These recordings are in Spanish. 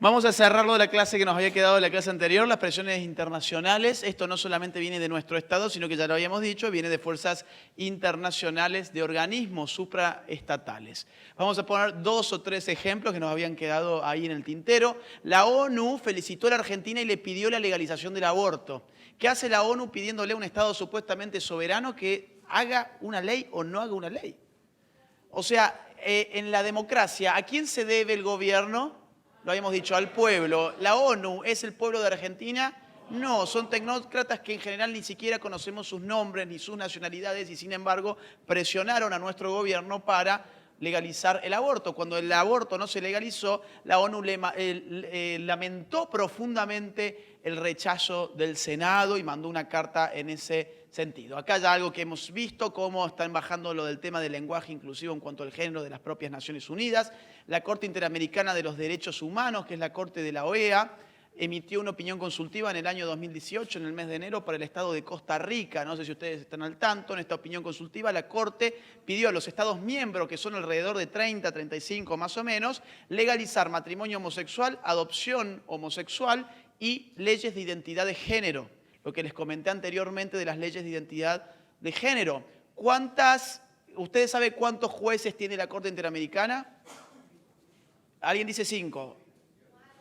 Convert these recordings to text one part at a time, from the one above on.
Vamos a cerrar lo de la clase que nos había quedado de la clase anterior, las presiones internacionales. Esto no solamente viene de nuestro Estado, sino que ya lo habíamos dicho, viene de fuerzas internacionales, de organismos supraestatales. Vamos a poner 2 o 3 ejemplos que nos habían quedado ahí en el tintero. La ONU felicitó a la Argentina y le pidió la legalización del aborto. ¿Qué hace la ONU pidiéndole a un Estado supuestamente soberano que haga una ley o no haga una ley? O sea, en la democracia, ¿a quién se debe el gobierno? Lo habíamos dicho, al pueblo. ¿La ONU es el pueblo de Argentina? No, son tecnócratas que en general ni siquiera conocemos sus nombres ni sus nacionalidades y sin embargo presionaron a nuestro gobierno para legalizar el aborto. Cuando el aborto no se legalizó, la ONU lamentó profundamente el rechazo del Senado y mandó una carta en ese sentido. Acá ya algo que hemos visto, cómo están bajando lo del tema del lenguaje inclusivo en cuanto al género de las propias Naciones Unidas. La Corte Interamericana de los Derechos Humanos, que es la Corte de la OEA, emitió una opinión consultiva en el año 2018, en el mes de enero, para el Estado de Costa Rica. No sé si ustedes están al tanto. En esta opinión consultiva, la Corte pidió a los Estados miembros, que son alrededor de 30, 35 más o menos, legalizar matrimonio homosexual, adopción homosexual y leyes de identidad de género. Lo que les comenté anteriormente de las leyes de identidad de género. ¿Ustedes saben cuántos jueces tiene la Corte Interamericana? ¿Alguien dice 5?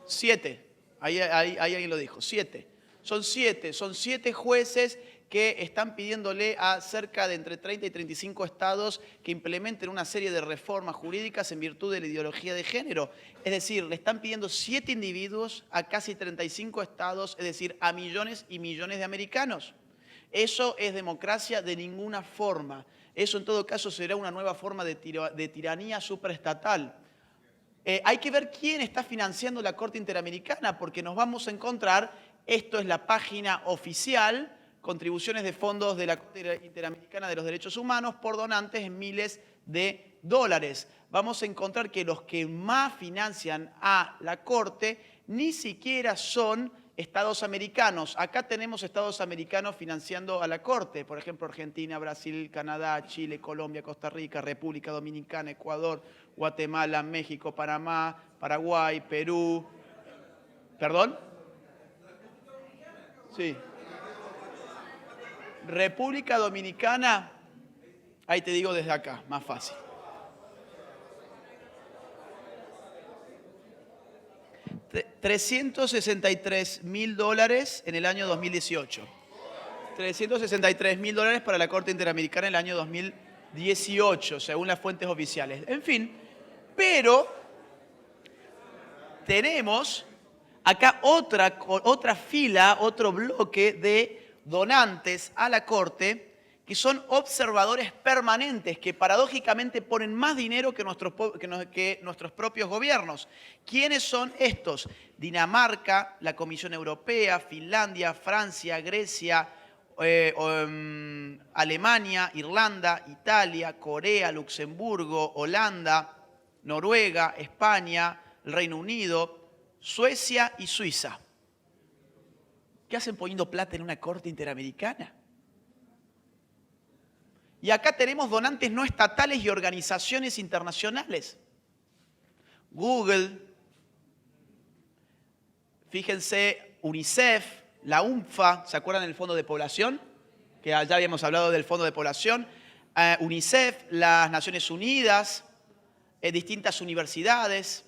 7. Ahí alguien lo dijo, 7. Son 7 jueces que están pidiéndole a cerca de entre 30 y 35 estados que implementen una serie de reformas jurídicas en virtud de la ideología de género. Es decir, le están pidiendo 7 individuos a casi 35 estados, es decir, a millones y millones de americanos. Eso es democracia de ninguna forma. Eso en todo caso será una nueva forma de tiranía supraestatal. Hay que ver quién está financiando la Corte Interamericana, porque nos vamos a encontrar, esto es la página oficial, contribuciones de fondos de la Corte Interamericana de los Derechos Humanos por donantes en miles de dólares. Vamos a encontrar que los que más financian a la Corte ni siquiera son estados americanos. Acá tenemos estados americanos financiando a la Corte, por ejemplo, Argentina, Brasil, Canadá, Chile, Colombia, Costa Rica, República Dominicana, Ecuador, Guatemala, México, Panamá, Paraguay, Perú. ¿Perdón? Sí. República Dominicana, ahí te digo desde acá, más fácil. $363.000 en el año 2018. $363.000 para la Corte Interamericana en el año 2018, según las fuentes oficiales. En fin, pero tenemos acá otra fila, otro bloque de donantes a la Corte que son observadores permanentes, que paradójicamente ponen más dinero que nuestros propios gobiernos. ¿Quiénes son estos? Dinamarca, la Comisión Europea, Finlandia, Francia, Grecia, Alemania, Irlanda, Italia, Corea, Luxemburgo, Holanda, Noruega, España, el Reino Unido, Suecia y Suiza. ¿Qué hacen poniendo plata en una Corte Interamericana? Y acá tenemos donantes no estatales y organizaciones internacionales. Google, fíjense, UNICEF, la UNFPA, ¿se acuerdan del Fondo de Población? Que ya habíamos hablado del Fondo de Población. UNICEF, las Naciones Unidas, distintas universidades,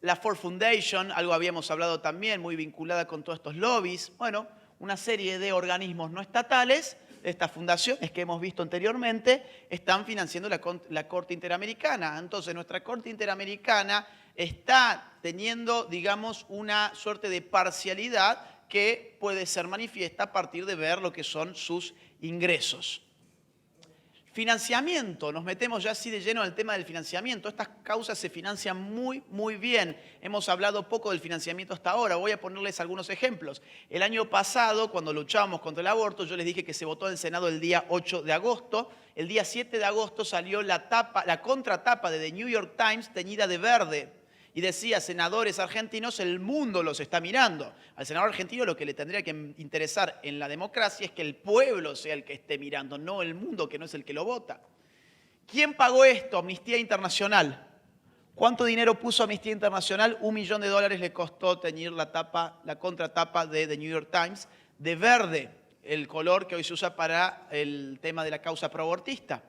la Ford Foundation, algo habíamos hablado también, muy vinculada con todos estos lobbies. Bueno, una serie de organismos no estatales. Estas fundaciones que hemos visto anteriormente están financiando la Corte Interamericana. Entonces, nuestra Corte Interamericana está teniendo, digamos, una suerte de parcialidad que puede ser manifiesta a partir de ver lo que son sus ingresos. Financiamiento, nos metemos ya así de lleno en el tema del financiamiento. Estas causas se financian muy, muy bien. Hemos hablado poco del financiamiento hasta ahora. Voy a ponerles algunos ejemplos. El año pasado, cuando luchábamos contra el aborto, yo les dije que se votó en el Senado el día 8 de agosto. El día 7 de agosto salió la contratapa de The New York Times teñida de verde. Y decía, senadores argentinos, el mundo los está mirando. Al senador argentino lo que le tendría que interesar en la democracia es que el pueblo sea el que esté mirando, no el mundo, que no es el que lo vota. ¿Quién pagó esto? Amnistía Internacional. ¿Cuánto dinero puso Amnistía Internacional? $1 millón le costó teñir la contratapa de The New York Times de verde, el color que hoy se usa para el tema de la causa proabortista.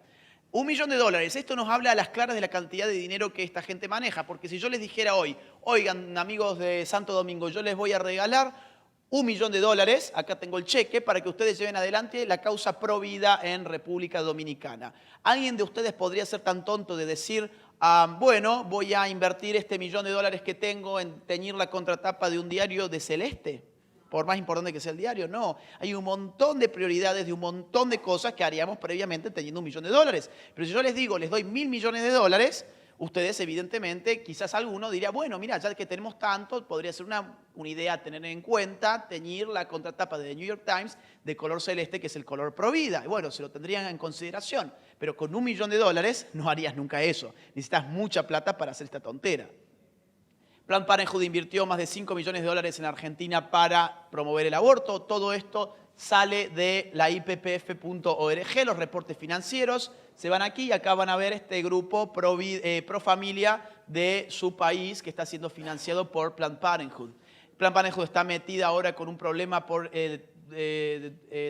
$1 millón. Esto nos habla a las claras de la cantidad de dinero que esta gente maneja, porque si yo les dijera hoy, oigan, amigos de Santo Domingo, yo les voy a regalar $1 millón, acá tengo el cheque, para que ustedes lleven adelante la causa pro vida en República Dominicana. ¿Alguien de ustedes podría ser tan tonto de decir, bueno, voy a invertir este $1 millón que tengo en teñir la contratapa de un diario de celeste? Por más importante que sea el diario, no. Hay un montón de prioridades de un montón de cosas que haríamos previamente teniendo $1 millón. Pero si yo les digo, les doy $1.000 millones, ustedes evidentemente, quizás alguno diría, bueno, mira, ya que tenemos tanto, podría ser una idea a tener en cuenta teñir la contratapa de The New York Times de color celeste, que es el color pro vida. Y bueno, se lo tendrían en consideración. Pero con $1 millón no harías nunca eso. Necesitas mucha plata para hacer esta tontera. Planned Parenthood invirtió más de $5 millones en Argentina para promover el aborto. Todo esto sale de la ippf.org, los reportes financieros. Se van aquí y acá van a ver este grupo pro familia de su país que está siendo financiado por Planned Parenthood. Planned Parenthood está metida ahora con un problema por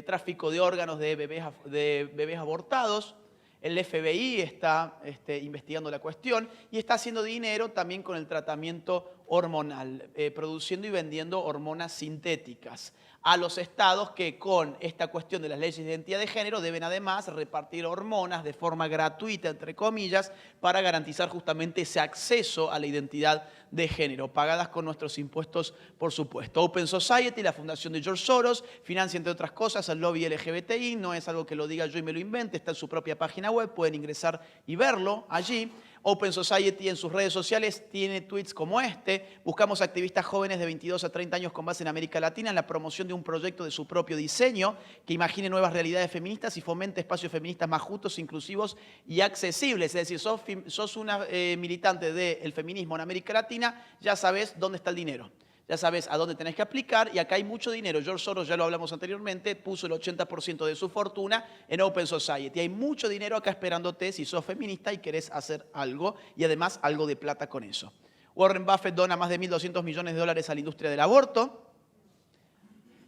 tráfico de órganos de bebés abortados. El FBI está investigando la cuestión y está haciendo dinero también con el tratamiento hormonal, produciendo y vendiendo hormonas sintéticas a los estados que con esta cuestión de las leyes de identidad de género deben además repartir hormonas de forma gratuita, entre comillas, para garantizar justamente ese acceso a la identidad de género, pagadas con nuestros impuestos, por supuesto. Open Society, la fundación de George Soros, financia, entre otras cosas, el lobby LGBTI. No es algo que lo diga yo y me lo invente, está en su propia página web, pueden ingresar y verlo allí. Open Society en sus redes sociales tiene tweets como este. Buscamos activistas jóvenes de 22 a 30 años con base en América Latina en la promoción de un proyecto de su propio diseño que imagine nuevas realidades feministas y fomente espacios feministas más justos, inclusivos y accesibles. Es decir, sos una militante del feminismo en América Latina, ya sabes dónde está el dinero. Ya sabes a dónde tenés que aplicar y acá hay mucho dinero. George Soros, ya lo hablamos anteriormente, puso el 80% de su fortuna en Open Society. Hay mucho dinero acá esperándote si sos feminista y querés hacer algo y además algo de plata con eso. Warren Buffett dona más de $1.200 millones a la industria del aborto.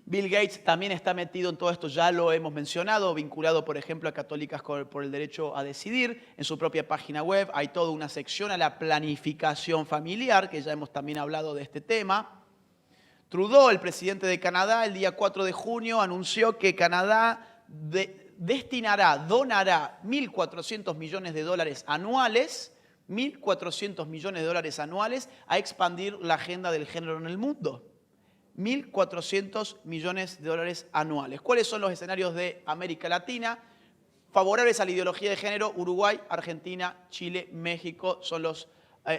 Bill Gates también está metido en todo esto, ya lo hemos mencionado, vinculado, por ejemplo, a Católicas por el Derecho a Decidir. En su propia página web hay toda una sección a la planificación familiar, que ya hemos también hablado de este tema. Trudeau, el presidente de Canadá, el día 4 de junio anunció que Canadá donará $1.400 millones anuales, $1.400 millones anuales a expandir la agenda del género en el mundo. $1.400 millones anuales. ¿Cuáles son los escenarios de América Latina? Favorables a la ideología de género, Uruguay, Argentina, Chile, México son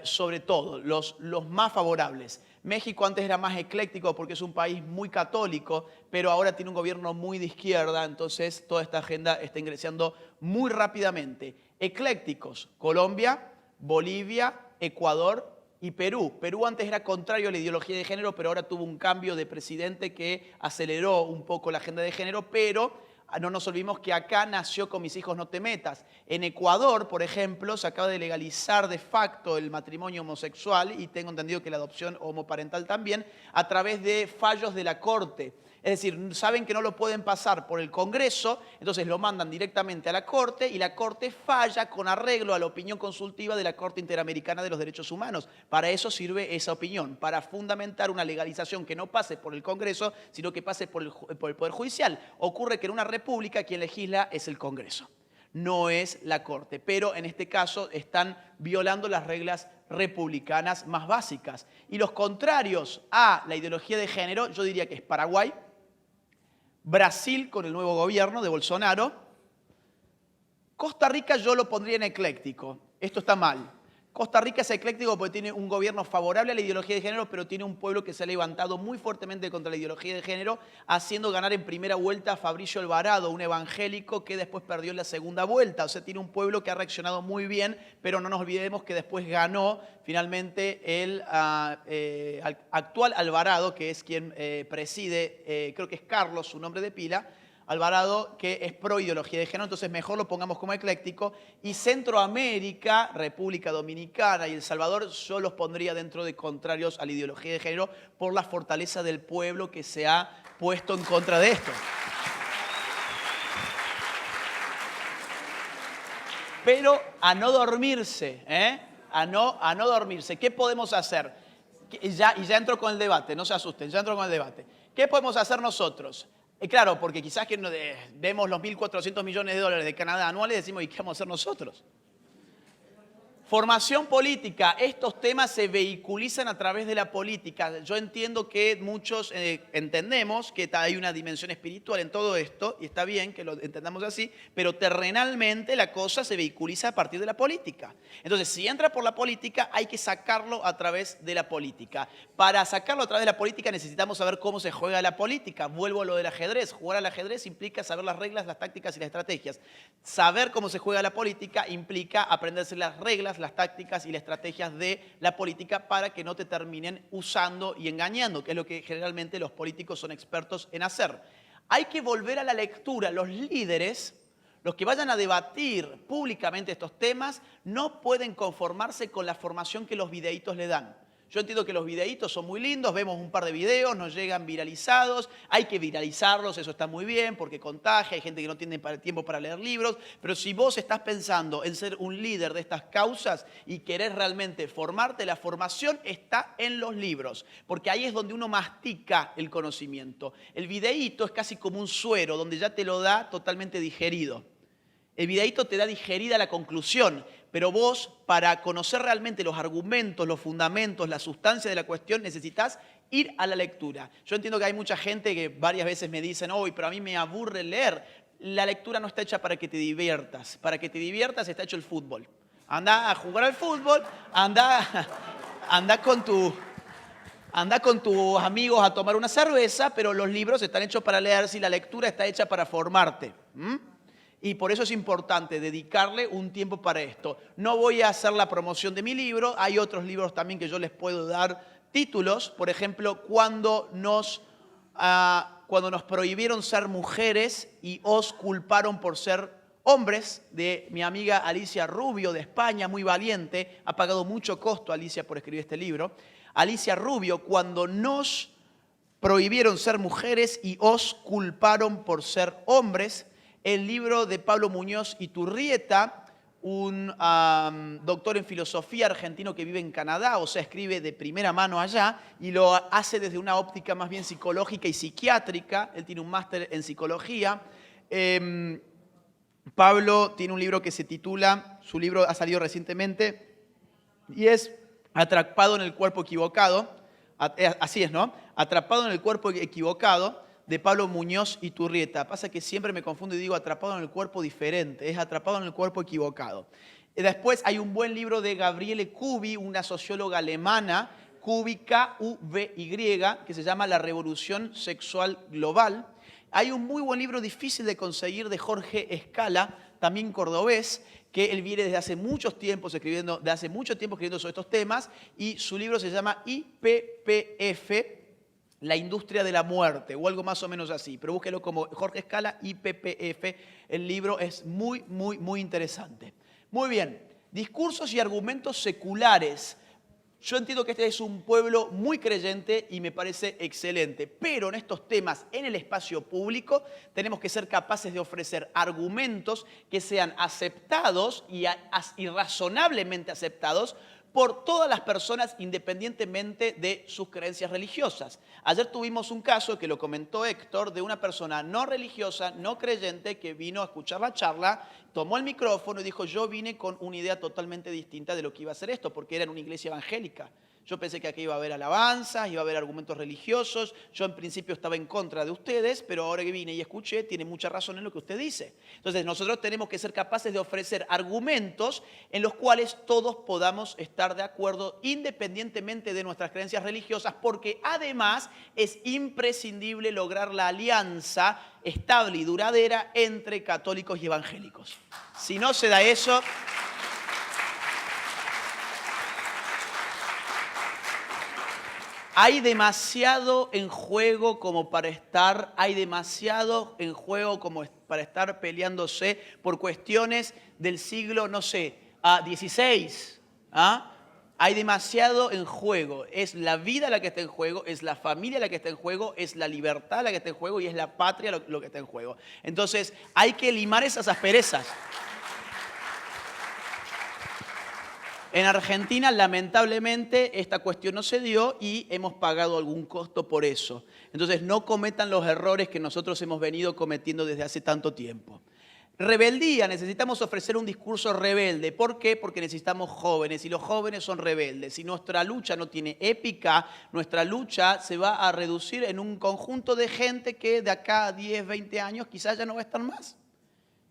sobre todo los más favorables. México antes era más ecléctico porque es un país muy católico, pero ahora tiene un gobierno muy de izquierda, entonces toda esta agenda está ingresando muy rápidamente. Eclécticos, Colombia, Bolivia, Ecuador y Perú. Perú antes era contrario a la ideología de género, pero ahora tuvo un cambio de presidente que aceleró un poco la agenda de género, pero no nos olvidemos que acá nació Con mis hijos no te metas. En Ecuador, por ejemplo, se acaba de legalizar de facto el matrimonio homosexual y tengo entendido que la adopción homoparental también, a través de fallos de la Corte. Es decir, saben que no lo pueden pasar por el Congreso, entonces lo mandan directamente a la Corte y la Corte falla con arreglo a la opinión consultiva de la Corte Interamericana de los Derechos Humanos. Para eso sirve esa opinión, para fundamentar una legalización que no pase por el Congreso, sino que pase por el Poder Judicial. Ocurre que en una república quien legisla es el Congreso, no es la Corte, pero en este caso están violando las reglas republicanas más básicas. Y los contrarios a la ideología de género, yo diría que es Paraguay, Brasil con el nuevo gobierno de Bolsonaro. Costa Rica yo lo pondría en ecléctico. Esto está mal. Costa Rica es ecléctico porque tiene un gobierno favorable a la ideología de género, pero tiene un pueblo que se ha levantado muy fuertemente contra la ideología de género, haciendo ganar en primera vuelta a Fabricio Alvarado, un evangélico que después perdió en la segunda vuelta. O sea, tiene un pueblo que ha reaccionado muy bien, pero no nos olvidemos que después ganó finalmente el actual Alvarado, que es quien preside, creo que es Carlos, su nombre de pila, Alvarado, que es pro ideología de género, entonces mejor lo pongamos como ecléctico. Y Centroamérica, República Dominicana y El Salvador, yo los pondría dentro de contrarios a la ideología de género por la fortaleza del pueblo que se ha puesto en contra de esto. Pero a no dormirse, a no dormirse. ¿Qué podemos hacer? Y ya entro con el debate, no se asusten, ya entro con el debate. ¿Qué podemos hacer nosotros? Claro, porque quizás que vemos los 1.400 millones de dólares de Canadá anuales y decimos, ¿y qué vamos a hacer nosotros? Formación política. Estos temas se vehiculizan a través de la política. Yo entiendo que muchos entendemos que hay una dimensión espiritual en todo esto, y está bien que lo entendamos así, pero terrenalmente la cosa se vehiculiza a partir de la política. Entonces, si entra por la política, hay que sacarlo a través de la política. Para sacarlo a través de la política necesitamos saber cómo se juega la política. Vuelvo a lo del ajedrez. Jugar al ajedrez implica saber las reglas, las tácticas y las estrategias. Saber cómo se juega la política implica aprenderse las reglas, las tácticas y las estrategias de la política para que no te terminen usando y engañando, que es lo que generalmente los políticos son expertos en hacer. Hay que volver a la lectura. Los líderes, los que vayan a debatir públicamente estos temas, no pueden conformarse con la formación que los videitos le dan. Yo entiendo que los videitos son muy lindos, vemos un par de videos, nos llegan viralizados, hay que viralizarlos, eso está muy bien porque contagia, hay gente que no tiene tiempo para leer libros, pero si vos estás pensando en ser un líder de estas causas y querés realmente formarte, la formación está en los libros, porque ahí es donde uno mastica el conocimiento. El videíto es casi como un suero, donde ya te lo da totalmente digerido. El videíto te da digerida la conclusión, pero vos, para conocer realmente los argumentos, los fundamentos, la sustancia de la cuestión, necesitas ir a la lectura. Yo entiendo que hay mucha gente que varias veces me dicen, pero a mí me aburre leer. La lectura no está hecha para que te diviertas. Para que te diviertas está hecho el fútbol. Anda a jugar al fútbol, anda con tus amigos a tomar una cerveza, pero los libros están hechos para leerse y la lectura está hecha para formarte. Y por eso es importante dedicarle un tiempo para esto. No voy a hacer la promoción de mi libro, hay otros libros también que yo les puedo dar títulos. Por ejemplo, cuando nos prohibieron ser mujeres y os culparon por ser hombres, de mi amiga Alicia Rubio de España, muy valiente, ha pagado mucho costo Alicia por escribir este libro. Alicia Rubio, cuando nos prohibieron ser mujeres y os culparon por ser hombres. El libro de Pablo Muñoz Iturrieta, un doctor en filosofía argentino que vive en Canadá, o sea, escribe de primera mano allá y lo hace desde una óptica más bien psicológica y psiquiátrica. Él tiene un máster en psicología. Pablo tiene un libro que se titula, su libro ha salido recientemente, y es Atrapado en el cuerpo equivocado. Así es, ¿no? Atrapado en el cuerpo equivocado, de Pablo Muñoz Iturrieta. Pasa que siempre me confundo y digo atrapado en el cuerpo diferente, es atrapado en el cuerpo equivocado. Después hay un buen libro de Gabriele Kubi, una socióloga alemana, Kubi, K-U-B-Y, que se llama La Revolución Sexual Global. Hay un muy buen libro difícil de conseguir de Jorge Escala, también cordobés, que él viene desde hace mucho tiempo escribiendo sobre estos temas, y su libro se llama IPPF, La industria de la muerte, o algo más o menos así. Pero búsquelo como Jorge Escala, IPPF. El libro es muy, muy, muy interesante. Muy bien. Discursos y argumentos seculares. Yo entiendo que este es un pueblo muy creyente y me parece excelente. Pero en estos temas, en el espacio público, tenemos que ser capaces de ofrecer argumentos que sean aceptados y razonablemente aceptados por todas las personas independientemente de sus creencias religiosas. Ayer tuvimos un caso que lo comentó Héctor de una persona no religiosa, no creyente, que vino a escuchar la charla, tomó el micrófono y dijo: yo vine con una idea totalmente distinta de lo que iba a ser esto, porque era en una iglesia evangélica. Yo pensé que aquí iba a haber alabanzas, iba a haber argumentos religiosos. Yo en principio estaba en contra de ustedes, pero ahora que vine y escuché, tiene mucha razón en lo que usted dice. Entonces nosotros tenemos que ser capaces de ofrecer argumentos en los cuales todos podamos estar de acuerdo independientemente de nuestras creencias religiosas, porque además es imprescindible lograr la alianza estable y duradera entre católicos y evangélicos. Si no se da eso, Hay demasiado en juego como para estar, hay demasiado en juego como para estar peleándose por cuestiones del siglo, no sé, XVI. ¿Ah? Hay demasiado en juego. Es la vida la que está en juego, es la familia la que está en juego, es la libertad la que está en juego y es la patria lo que está en juego. Entonces, hay que limar esas asperezas. En Argentina, lamentablemente, esta cuestión no se dio y hemos pagado algún costo por eso. Entonces, no cometan los errores que nosotros hemos venido cometiendo desde hace tanto tiempo. Rebeldía, necesitamos ofrecer un discurso rebelde. ¿Por qué? Porque necesitamos jóvenes y los jóvenes son rebeldes. Si nuestra lucha no tiene épica, nuestra lucha se va a reducir en un conjunto de gente que de acá a 10, 20 años quizás ya no va a estar más.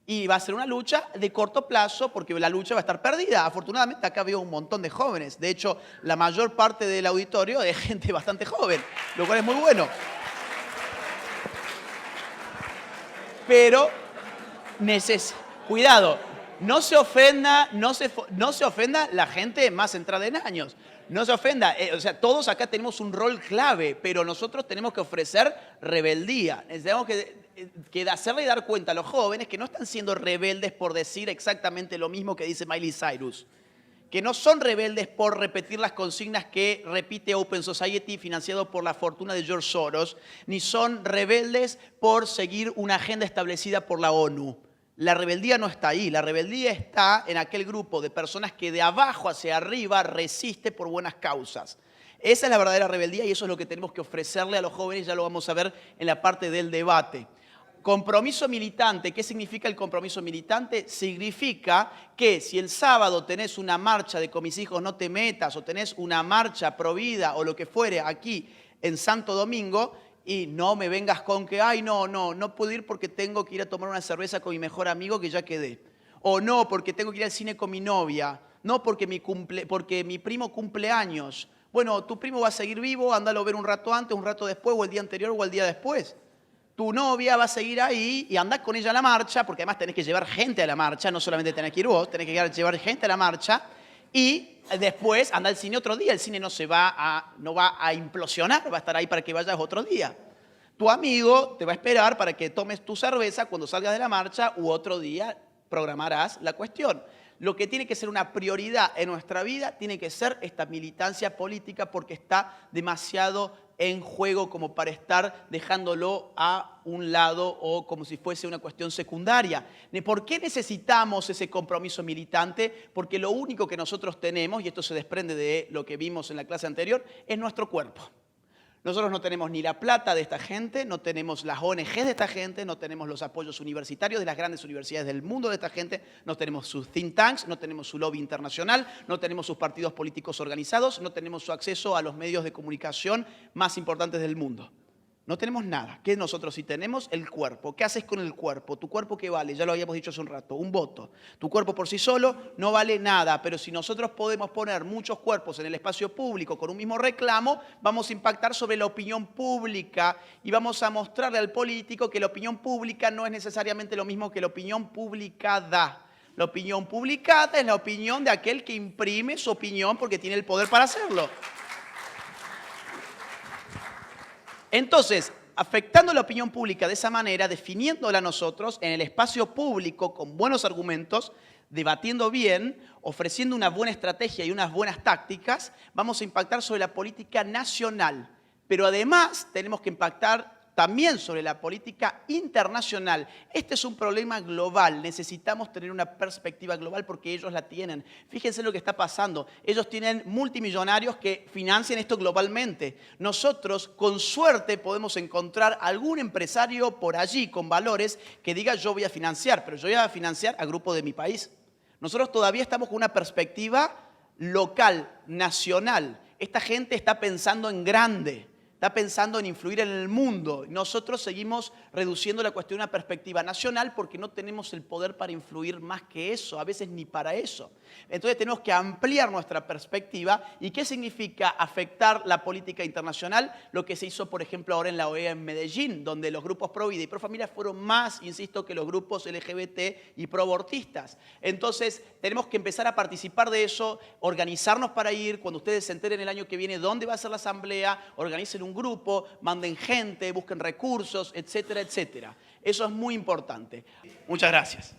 Y va a ser una lucha de corto plazo porque la lucha va a estar perdida. Afortunadamente acá veo un montón de jóvenes. De hecho, la mayor parte del auditorio es gente bastante joven, lo cual es muy bueno. Pero, cuidado, no se ofenda la gente más entrada en años. No se ofenda, o sea, todos acá tenemos un rol clave, pero nosotros tenemos que ofrecer rebeldía. Tenemos que hacerle dar cuenta a los jóvenes que no están siendo rebeldes por decir exactamente lo mismo que dice Miley Cyrus. Que no son rebeldes por repetir las consignas que repite Open Society financiado por la fortuna de George Soros, ni son rebeldes por seguir una agenda establecida por la ONU. La rebeldía no está ahí, la rebeldía está en aquel grupo de personas que de abajo hacia arriba resiste por buenas causas. Esa es la verdadera rebeldía y eso es lo que tenemos que ofrecerle a los jóvenes, ya lo vamos a ver en la parte del debate. Compromiso militante, ¿qué significa el compromiso militante? Significa que si el sábado tenés una marcha de Con mis hijos no te metas o tenés una marcha pro vida o lo que fuere aquí en Santo Domingo, y no me vengas con que, ay, no puedo ir porque tengo que ir a tomar una cerveza con mi mejor amigo que ya quedé. O no, porque tengo que ir al cine con mi novia. No, porque mi primo cumple años. Bueno, tu primo va a seguir vivo, ándalo a ver un rato antes, un rato después, o el día anterior, o el día después. Tu novia va a seguir ahí y andás con ella a la marcha, porque además tenés que llevar gente a la marcha, no solamente tenés que ir vos, tenés que llevar gente a la marcha. Y después anda al cine otro día. El cine no va a implosionar, va a estar ahí para que vayas otro día. Tu amigo te va a esperar para que tomes tu cerveza cuando salgas de la marcha u otro día programarás la cuestión. Lo que tiene que ser una prioridad en nuestra vida tiene que ser esta militancia política porque está demasiado en juego como para estar dejándolo a un lado o como si fuese una cuestión secundaria. ¿Por qué necesitamos ese compromiso militante? Porque lo único que nosotros tenemos, y esto se desprende de lo que vimos en la clase anterior, es nuestro cuerpo. Nosotros no tenemos ni la plata de esta gente, no tenemos las ONGs de esta gente, no tenemos los apoyos universitarios de las grandes universidades del mundo de esta gente, no tenemos sus think tanks, no tenemos su lobby internacional, no tenemos sus partidos políticos organizados, no tenemos su acceso a los medios de comunicación más importantes del mundo. No tenemos nada. ¿Qué nosotros sí tenemos? El cuerpo. ¿Qué haces con el cuerpo? ¿Tu cuerpo qué vale? Ya lo habíamos dicho hace un rato, un voto. Tu cuerpo por sí solo no vale nada, pero si nosotros podemos poner muchos cuerpos en el espacio público con un mismo reclamo, vamos a impactar sobre la opinión pública y vamos a mostrarle al político que la opinión pública no es necesariamente lo mismo que la opinión publicada. La opinión publicada es la opinión de aquel que imprime su opinión porque tiene el poder para hacerlo. Entonces, afectando la opinión pública de esa manera, definiéndola nosotros en el espacio público con buenos argumentos, debatiendo bien, ofreciendo una buena estrategia y unas buenas tácticas, vamos a impactar sobre la política nacional. Pero además tenemos que impactar también sobre la política internacional. Este es un problema global. Necesitamos tener una perspectiva global porque ellos la tienen. Fíjense lo que está pasando. Ellos tienen multimillonarios que financian esto globalmente. Nosotros, con suerte, podemos encontrar algún empresario por allí con valores que diga yo voy a financiar, pero yo voy a financiar al grupo de mi país. Nosotros todavía estamos con una perspectiva local, nacional. Esta gente está pensando en grande. está pensando en influir en el mundo. Nosotros seguimos reduciendo la cuestión a una perspectiva nacional porque no tenemos el poder para influir más que eso, a veces ni para eso. Entonces tenemos que ampliar nuestra perspectiva. ¿Y qué significa afectar la política internacional? Lo que se hizo, por ejemplo, ahora en la OEA en Medellín, donde los grupos pro vida y pro familia fueron más, insisto, que los grupos LGBT y pro abortistas. Entonces tenemos que empezar a participar de eso, organizarnos para ir. Cuando ustedes se enteren el año que viene dónde va a ser la asamblea, organicen un grupo, manden gente, busquen recursos, etcétera, etcétera. Eso es muy importante. Muchas gracias.